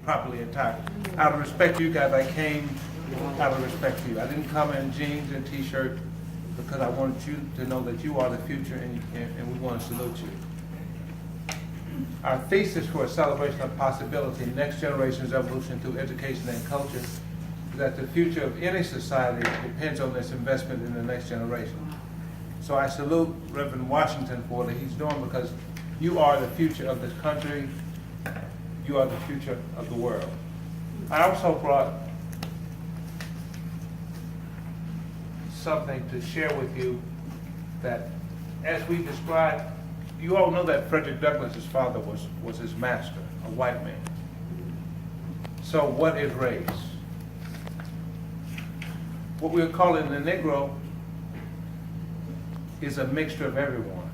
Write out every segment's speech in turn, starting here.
properly attired. Out of respect to you guys, I came out of respect to you. I didn't come in jeans and t-shirt because I wanted you to know that you are the future and we want to salute you. Our thesis for a celebration of possibility, next generation's evolution through education and culture, is that the future of any society depends on this investment in the next generation. So I salute Reverend Washington for what he's doing, because you are the future of this country. You are the future of the world. I also brought something to share with you that, as we described, you all know that Frederick Douglass's father was his master, a white man. So what is race? What we're calling the Negro is a mixture of everyone.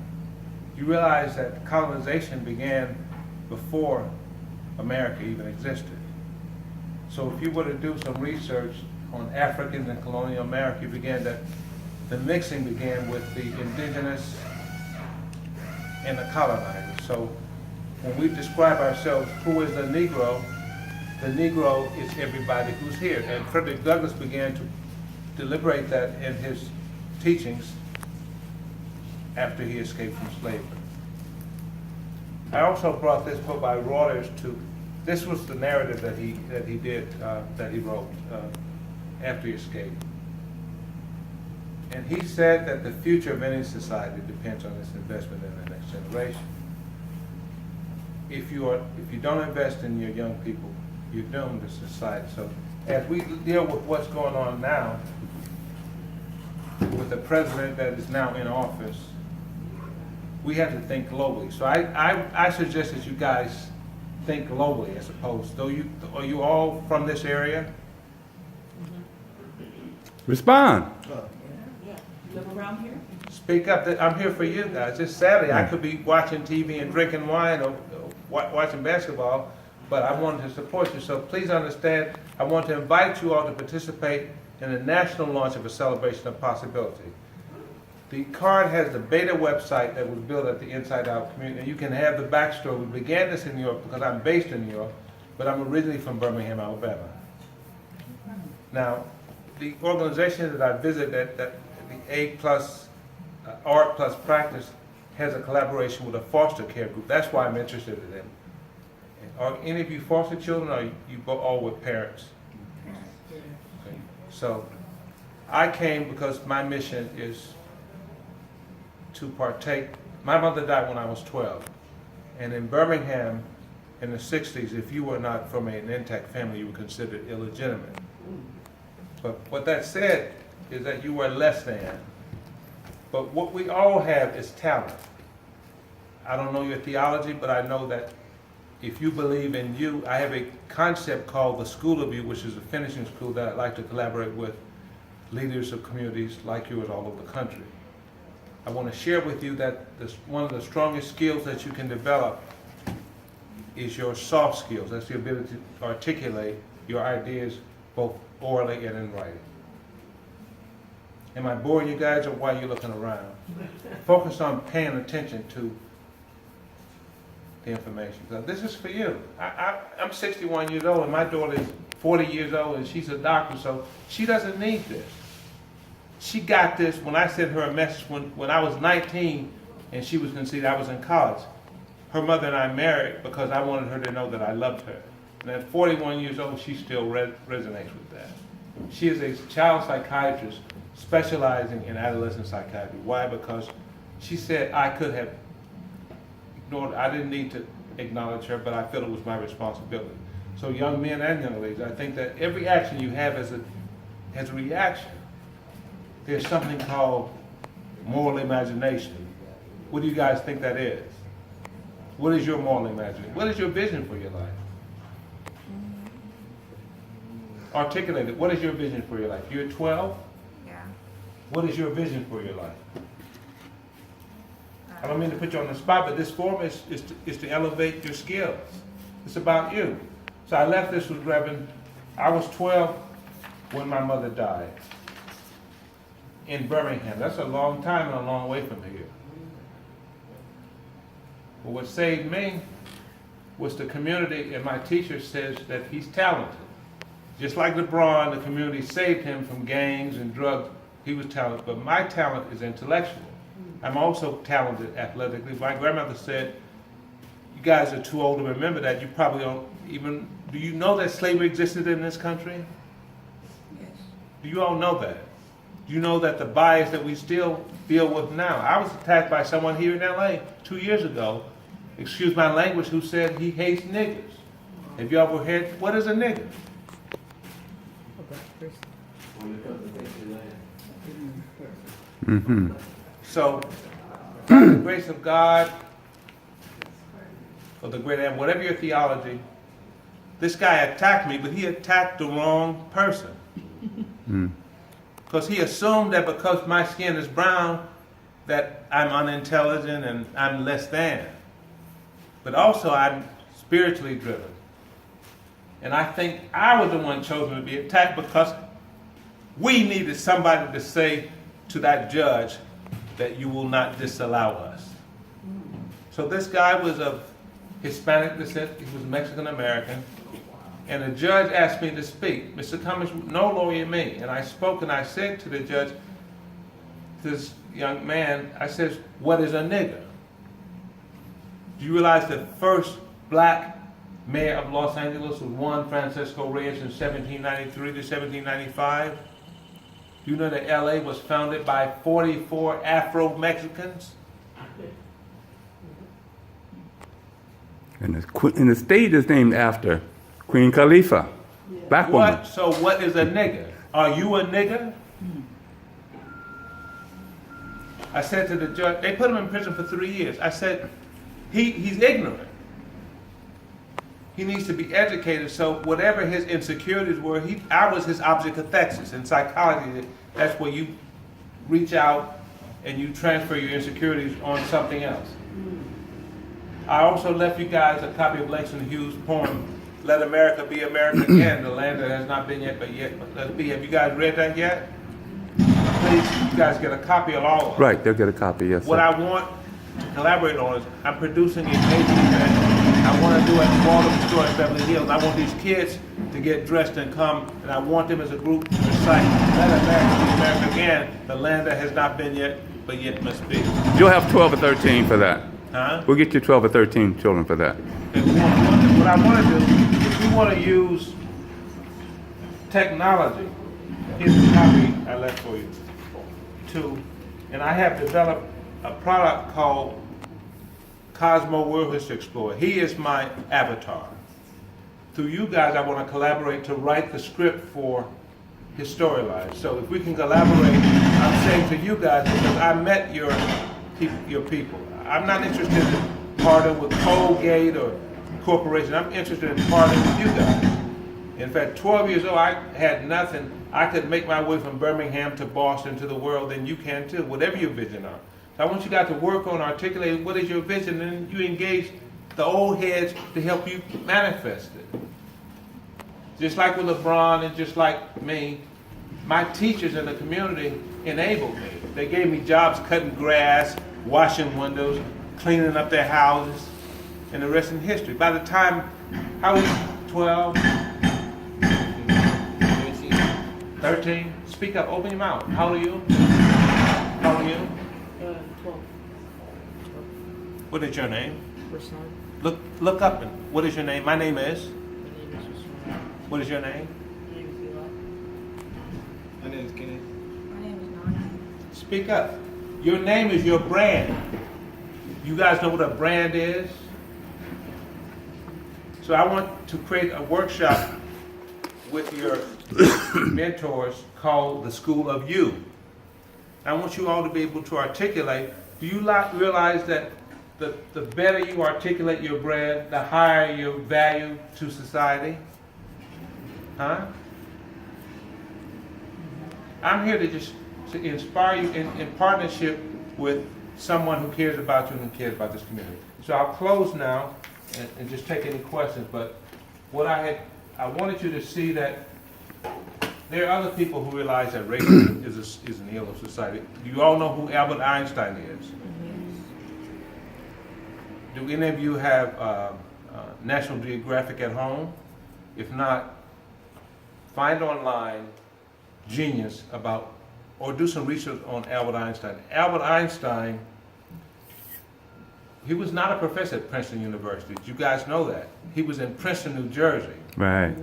You realize that colonization began before America even existed. So if you were to do some research on Africans and colonial America, you began that the mixing began with the indigenous and the colonizers. So when we describe ourselves, who is the Negro is everybody who's here. And Frederick Douglass began to deliberate that in his teachings after he escaped from slavery. I also brought this book by Reuters to, this was the narrative that he wrote after he escaped. And he said that the future of any society depends on its investment in the next generation. If you don't invest in your young people, you're doomed to society. So as we deal with what's going on now, with the president that is now in office, we have to think globally. So I suggest that you guys think globally as opposed. Are you all from this area? Respond. You live around here? Speak up. I'm here for you guys. Just sadly, I could be watching TV and drinking wine or watching basketball, but I wanted to support you. So please understand, I want to invite you all to participate in the national launch of a celebration of possibility. The card has the beta website that was built at the Inside Out community, and you can have the backstory. We began this in New York because I'm based in New York, but I'm originally from Birmingham, Alabama. Now, the organization that I visit, that the A plus Art plus Practice, has a collaboration with a foster care group. That's why I'm interested in them. Are any of you foster children, or are you all with parents? Okay. So I came because my mission is to partake. My mother died when I was 12. And in Birmingham in the 60s, if you were not from an intact family, you were considered illegitimate. But what that said is that you were less than. But what we all have is talent. I don't know your theology, but I know that if you believe in you, I have a concept called the School of You, which is a finishing school that I'd like to collaborate with leaders of communities like yours all over the country. I want to share with you that one of the strongest skills that you can develop is your soft skills. That's the ability to articulate your ideas both orally and in writing. Am I boring you guys, or why are you looking around? Focus on paying attention to the information. So this is for you. I'm 61 years old, and my daughter is 40 years old, and she's a doctor, so she doesn't need this. She got this when I sent her a message when I was 19 and she was conceived. I was in college. Her mother and I married because I wanted her to know that I loved her. And at 41 years old, she still resonates with that. She is a child psychiatrist specializing in adolescent psychiatry. Why? Because she said I could have ignored, I didn't need to acknowledge her, but I felt it was my responsibility. So young men and young ladies, I think that every action you have has a reaction. There's something called moral imagination. What do you guys think that is? What is your moral imagination? What is your vision for your life? Articulate it. What is your vision for your life? You're 12? Yeah. What is your vision for your life? I don't mean to put you on the spot, but this forum is to elevate your skills. It's about you. So I left this with Reverend. I was 12 when my mother died in Birmingham. That's a long time and a long way from here. But what saved me was the community, and my teacher says that he's talented. Just like LeBron, the community saved him from gangs and drugs. He was talented, but my talent is intellectual. I'm also talented athletically. My grandmother said, you guys are too old to remember that. You probably don't even, do you know that slavery existed in this country? Yes. Do you all know that? Do you know that the bias that we still deal with now? I was attacked by someone here in LA 2 years ago, excuse my language, who said he hates niggers. Have you ever heard, what is a nigger? Mm-hmm. So, by the grace of God, or the great, whatever your theology, this guy attacked me, but he attacked the wrong person. Because he assumed that because my skin is brown, that I'm unintelligent and I'm less than. But also I'm spiritually driven. And I think I was the one chosen to be attacked because we needed somebody to say to that judge that you will not disallow us. So this guy was of Hispanic descent, he was Mexican American, and the judge asked me to speak. Mr. Cummings, no lawyer me. And I spoke and I said to the judge, this young man, I said, what is a nigger? Do you realize the first black mayor of Los Angeles was Juan Francisco Reyes in 1793 to 1795? Do you know that LA was founded by 44 Afro-Mexicans? And the state is named after Queen Khalifa, black woman. What? So what is a nigger? Are you a nigger? I said to the judge, they put him in prison for 3 years. I said, he's ignorant. He needs to be educated, so whatever his insecurities were, I was his object of cathexis. In psychology, that's where you reach out and you transfer your insecurities on something else. I also left you guys a copy of Langston Hughes' poem, Let America Be America Again, the land that has not been yet, but yet let's be. Have you guys read that yet? Please, you guys get a copy of all of it. Right, they'll get a copy, yes, What sir. I want to collaborate on is I'm producing a major event I want to do at the Waldorf store in Beverly Hills. I want these kids to get dressed and come, and I want them as a group to recite, Let America Be America Again, the land that has not been yet, but yet must be. You'll have 12 or 13 for that. Huh? We'll get you 12 or 13 children for that. What I want to do, if you want to use technology, here's a copy I left for you, too. And I have developed a product called Cosmo World History Explorer. He is my avatar. Through you guys, I want to collaborate to write the script for his storyline. So if we can collaborate, I'm saying to you guys, because I met your people. I'm not interested in partnering with Colgate or corporation. I'm interested in partnering with you guys. In fact, 12 years old, I had nothing. I could make my way from Birmingham to Boston to the world, and you can too, whatever your vision are. So I want you guys to work on articulating what is your vision, and you engage the old heads to help you manifest it. Just like with LeBron and just like me, my teachers in the community enabled me. They gave me jobs cutting grass, washing windows, cleaning up their houses, and the rest is history. By the time I was 12, 13, speak up, open your mouth. How old are you? How old are you? 12. What is your name? Rashawn. Look up and what is your name? My name is? My name is Rashawn. What is your name? My name is Eli. My name is Kenneth. My name is Nani. Speak up. Your name is your brand. You guys know what a brand is? So I want to create a workshop with your mentors called the School of You. I want you all to be able to articulate. Do you realize that the better you articulate your brand, the higher your value to society? Huh? I'm here to just to inspire you in partnership with someone who cares about you and who cares about this community. So I'll close now and just take any questions, but what I wanted you to see that there are other people who realize that racism is an ill of society. Do you all know who Albert Einstein is? Do any of you have National Geographic at home. If not, find online Genius about, or do some research on Albert Einstein. Albert Einstein, he was not a professor at Princeton University. You guys know that. He was in Princeton, New Jersey. Right.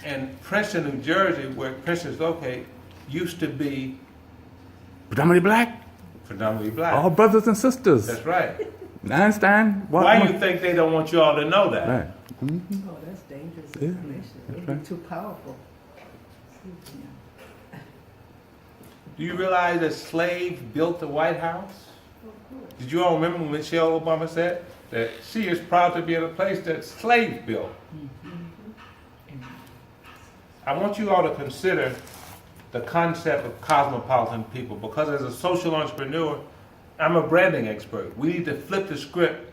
And Princeton, New Jersey, where Princeton is located, used to be Predominantly black. predominantly black. All brothers and sisters. That's right. Einstein. Why do you think they don't want you all to know that? Right. Oh, that's dangerous Yeah, information. that's It'd be right. too powerful. Do you realize that slaves built the White House? Did you all remember when Michelle Obama said that she is proud to be in a place that slaves built? I want you all to consider the concept of cosmopolitan people, because as a social entrepreneur, I'm a branding expert. We need to flip the script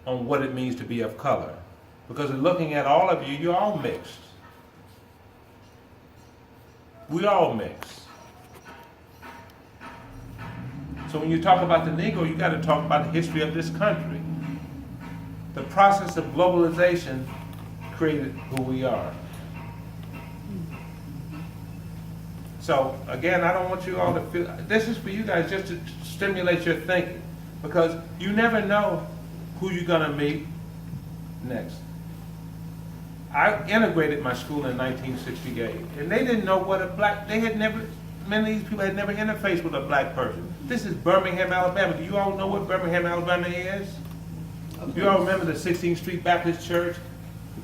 on what it means to be of color. Because in looking at all of you, you're all mixed. We're all mixed. So when you talk about the Negro, you got to talk about the history of this country. The process of globalization created who we are. So again, I don't want you all to feel, this is for you guys just to stimulate your thinking, because you never know who you're gonna meet next. I integrated my school in 1968, and they didn't know what a black, many of these people had never interfaced with a black person. This is Birmingham, Alabama. Do you all know what Birmingham, Alabama is? Do you all remember the 16th Street Baptist Church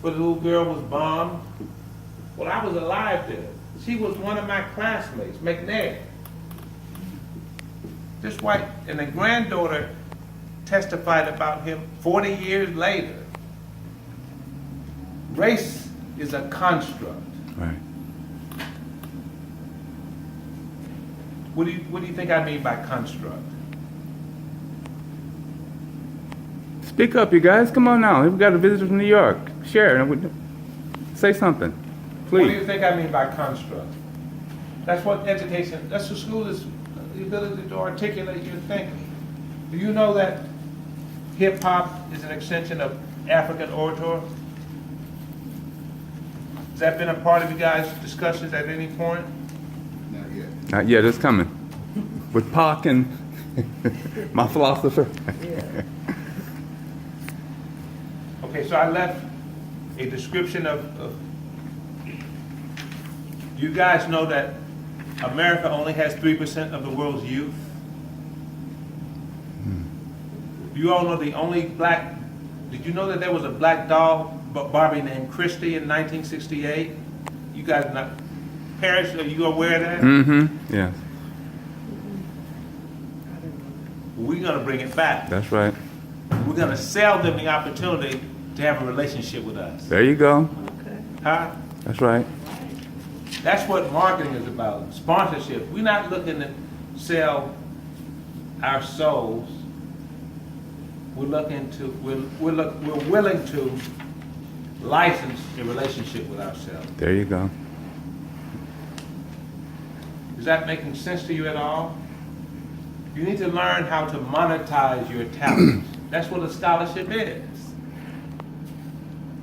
where the little girl was bombed? Well, I was alive then. She was one of my classmates, McNair. This white, and the granddaughter testified about him 40 years later. Race is a construct. Right. What do you think I mean by construct? Speak up, you guys. Come on now. We've got a visitor from New York. Share. Say something. What do Please. you think I mean by construct? That's what education, that's what school is, the ability to articulate your thinking. Do you know that hip hop is an extension of African oratory? Has that been a part of you guys' discussions at any point? Not yet. Not yet. It's coming. With Pac and my philosopher. Yeah. Okay, so I left a description of you guys know that America only has 3% of the world's youth. You all know the only black, did you know that there was a black doll Barbie named Christy in 1968? You guys not, parents, are you aware of that? Mm-hmm. Yes. We're gonna bring it back. That's right. We're gonna sell them the opportunity to have a relationship with us. There you go. Okay. Huh? That's right. That's what marketing is about, sponsorship. We're not looking to sell our souls. We're looking to, we're willing to license a relationship with ourselves. There you go. Is that making sense to you at all? You need to learn how to monetize your talents. That's what a scholarship is.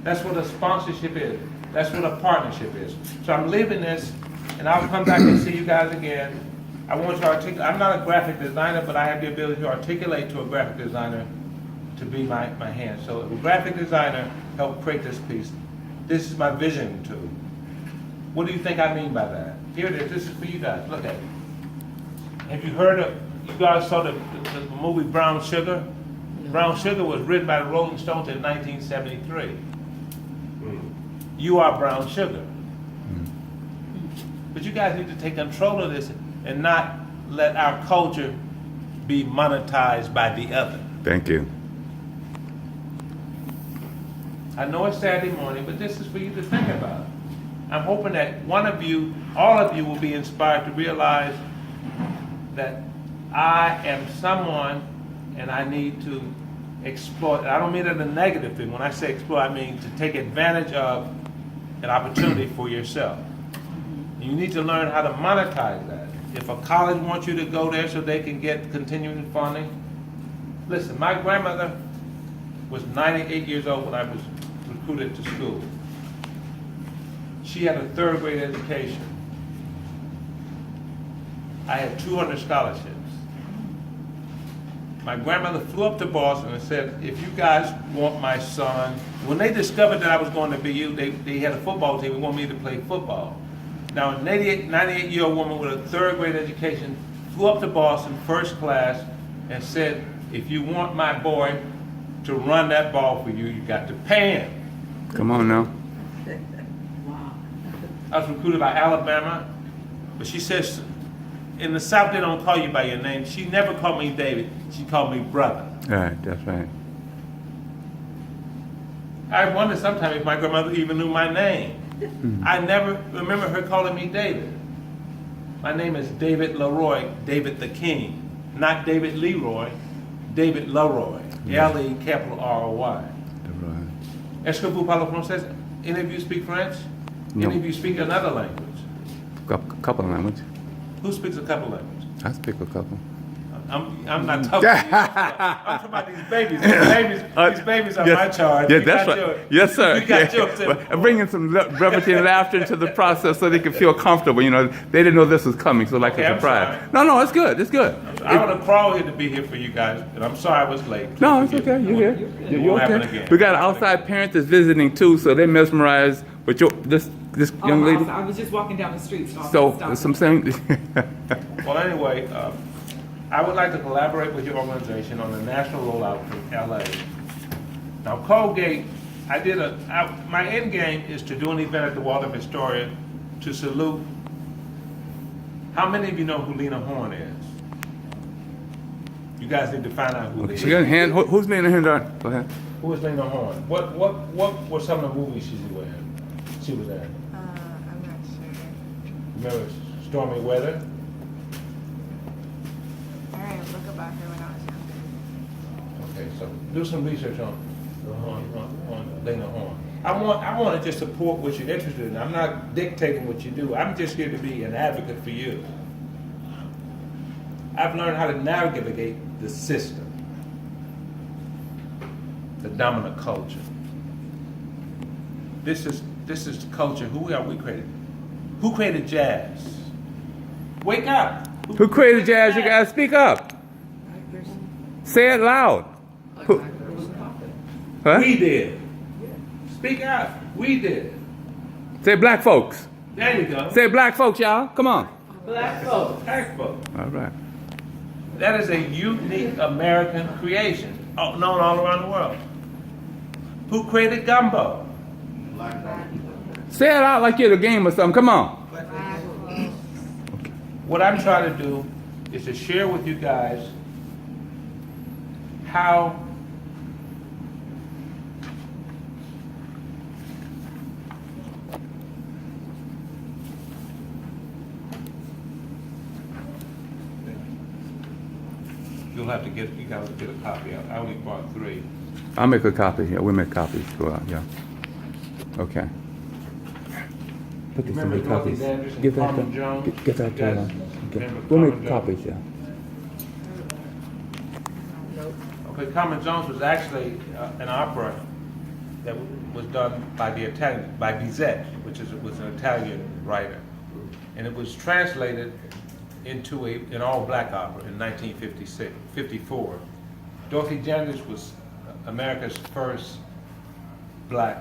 That's what a sponsorship is. That's what a partnership is. So I'm leaving this, and I'll come back and see you guys again. I want you to articulate, I'm not a graphic designer, but I have the ability to articulate to a graphic designer to be my hand. So a graphic designer helped create this piece. This is my vision tool. What do you think I mean by that? Here it is, this is for you guys, look at it. Have you heard of, you guys saw the movie Brown Sugar? Brown Sugar was written by the Rolling Stones in 1973. You are brown sugar. But you guys need to take control of this and not let our culture be monetized by the other. Thank you. I know it's Saturday morning, but this is for you to think about. I'm hoping that one of you, all of you will be inspired to realize that I am someone and I need to exploit. I don't mean it a negative thing. When I say exploit, I mean to take advantage of an opportunity for yourself. You need to learn how to monetize that. If a college wants you to go there so they can get continuing funding, listen, my grandmother was 98 years old when I was recruited to school. She had a third grade education. I had 200 scholarships. My grandmother flew up to Boston and said, if you guys want my son, when they discovered that I was going to BU, they had a football team and wanted me to play football. Now, a 98-year-old woman with a third grade education flew up to Boston, first class, and said, if you want my boy to run that ball for you, you got to pay him. Come on now. Wow. I was recruited by Alabama, but she says, in the South, they don't call you by your name. She never called me David. She called me brother. Right, that's right. I wonder sometimes if my grandmother even knew my name. I never remember her calling me David. My name is David Leroy, David the King. Not David Leroy, David Leroy. L-E capital R-O-Y. Est-ce que vous parlez français? Any of you speak French? No. Any of you speak another language? Couple of language. Who speaks a couple languages? I speak a couple. I'm not talking to you. I'm talking about these babies. These babies are my charge. Yeah, You that's got right. yours. Yes, sir. You got Yeah. yours. Well, bringing some brevity and laughter into the process so they can feel comfortable. You know, they didn't know this was coming, so like Okay, a I'm surprise. sorry. No, it's good. It's good. I would have crawled here to be here for you guys, and I'm sorry I was late. Please No, it's forgive okay. me. You're It here. won't You're happen okay. again. We got an outside parent that's visiting too, so they're mesmerized with this young lady. I was just walking down the street, so So I some saying. Well, anyway, I would like to collaborate with your organization on a national rollout from LA. Now, Colgate, my end game is to do an event at the Waldorf Astoria to salute. How many of you know who Lena Horne is? You guys need to find out who She Lena got a hand. Who's laying her hand on? Go ahead. Who is Lena Horne? What were some of the movies she was in? I'm not sure. Remember Stormy Weather? I read a book about her when I was younger. Okay, so do some research on Lena Horne. I want to just support what you're interested in. I'm not dictating what you do. I'm just here to be an advocate for you. I've learned how to navigate the system, the dominant culture. This is the culture. Who are we created? Who created jazz? Wake up! Who created jazz? You guys speak up. Say it loud. Who? Huh? We did. Speak up. We did. Say black folks. There you go. Say black folks, y'all. Come on. Black folks. Black folks. All right. That is a unique American creation, known all around the world. Who created gumbo? Say it out like you're at a game or something. Come on. What I'm trying to do is to share with you guys how you'll have to get, you guys will get a copy. I only bought 3. I'll make a copy. Yeah, we'll make copies. Go out. Yeah. Okay. Put this in Remember the Dorothy copies. Dandridge and Give that Carmen to. Jones? Get that You to. guys Okay. remember We'll Carmen make Jones? copies. Yeah. Okay, Cummings Jones was actually an opera that was done by by Bizet, which was an Italian writer, and it was translated into an all-black opera in 1954. Dorothy Dandridge was America's first black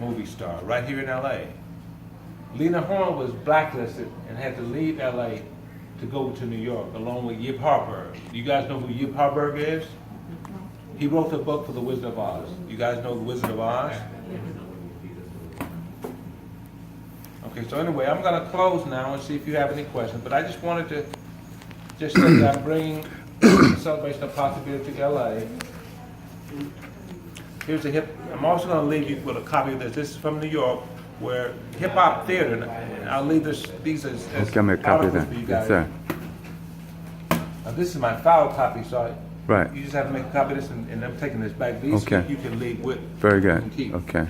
movie star, right here in L.A. Lena Horne was blacklisted and had to leave L.A. to go to New York, along with Yip Harburg. You guys know who Yip Harburg is? He wrote the book for The Wizard of Oz. You guys know The Wizard of Oz? Okay, so anyway, I'm going to close now and see if you have any questions, but I just wanted to say that I'm bringing the Celebration of Possibility to LA. Here's I'm also going to leave you with a copy of this. This is from New York, where Hip Hop Theater, and I'll leave these as Okay, make a copy of articles that. for you Yes, guys. sir. Now, this is my file copy, so Right. you just have to make a copy of this, and I'm taking this back. These Okay. you can leave with. Very you good. can keep. Okay.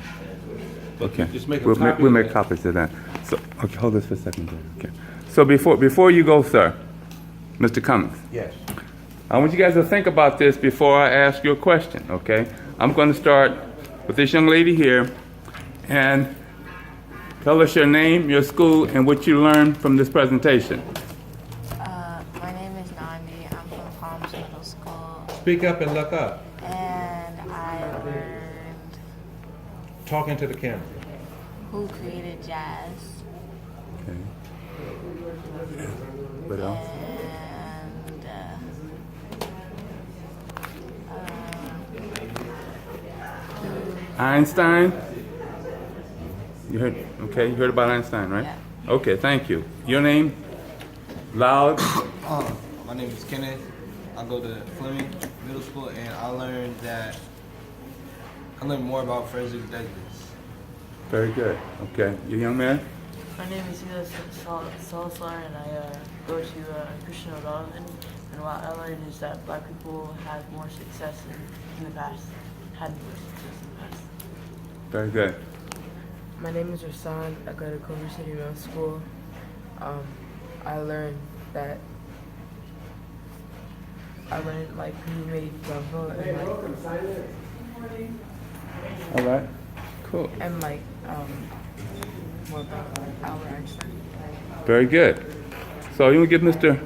But Okay. Just make a We'll copy. we'll of make that. copies of that. So, okay, hold this for a second. Jerry. Okay. So before you go, sir, Mr. Cummings, Yes. I want you guys to think about this before I ask you a question, okay? I'm going to start with this young lady here, and tell us your name, your school, and what you learned from this presentation. My name is Nandi. I'm from Palms Middle School, Speak up and look up. and I learned Talk into the camera. who created jazz, Okay. What else? and Einstein? You heard, okay, you heard about Einstein, right? Yeah. Okay, thank you. Your name? Loud? My name is Kenneth. I go to Fleming Middle School, and I learned more about Frederick Douglass. Very good. Okay, you young man? My name is Silas Salazar, and I go to Christian Development. And what I learned is that Black people had more success in the past, had more success in the past. Very good. My name is Rasan. I go to Culver City Middle School. I learned like who made Bravo All right. Cool. and like more about Albert Einstein. Very good. So you want to give Mr.